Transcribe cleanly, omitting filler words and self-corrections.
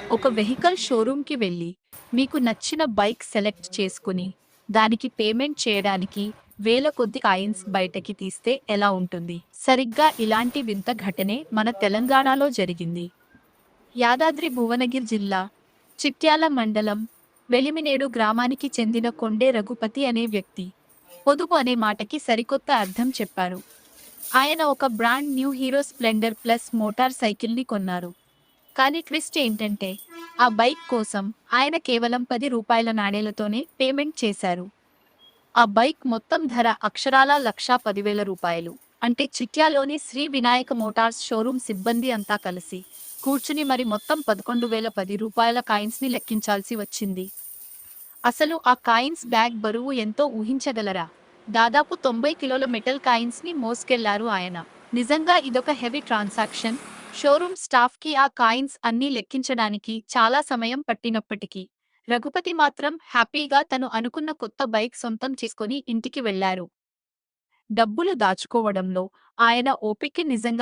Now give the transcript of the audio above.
ఒక వెహికల్ షోరూంకి వెళ్ళి మీకు నచ్చిన బైక్ సెలెక్ట్ చేసుకుని దానికి పేమెంట్ చేయడానికి వేల కొద్ది కాయిన్స్ బయటకి తీస్తే ఎలా ఉంటుంది? సరిగ్గా ఇలాంటి వింత ఘటనే మన తెలంగాణలో జరిగింది. యాదాద్రి భువనగిరి జిల్లా చిట్యాల మండలం వెలిమినేడు గ్రామానికి చెందిన కొండే రఘుపతి అనే వ్యక్తి పొదుపు అనే మాటకి సరికొత్త అర్థం చెప్పారు. ఆయన ఒక brand new Hero Splendor Plus motor సైకిల్ని కొన్నారు. కానీ ట్విస్ట్ ఏంటంటే ఆ బైక్ కోసం ఆయన కేవలం రూ. 10 నాణేలతోనే పేమెంట్ చేశారు. ఆ బైక్ మొత్తం ధర అక్షరాల రూ. 1,10,000. అంటే చిట్యాలోని శ్రీ వినాయక మోటార్స్ షోరూమ్ సిబ్బంది అంతా కలిసి కూర్చుని మరి మొత్తం రూ. 11,010 కాయిన్స్ని లెక్కించాల్సి వచ్చింది. అసలు ఆ కాయిన్స్ బ్యాగ్ బరువు ఎంతో ఊహించగలరా? దాదాపు 90 కిలోల మెటల్ కాయిన్స్ ని మోసుకెళ్లారు ఆయన. నిజంగా ఇదొక హెవీ ట్రాన్సాక్షన్. షోరూమ్ స్టాఫ్ కి ఆ కాయిన్స్ అన్నీ లెక్కించడానికి చాలా సమయం పట్టినప్పటికీ రఘుపతి మాత్రం హ్యాపీగా తను అనుకున్న కొత్త బైక్ సొంతం చేసుకొని ఇంటికి వెళ్లారు. డబ్బులు దాచుకోవడంలో ఆయన ఓపిక నిజంగా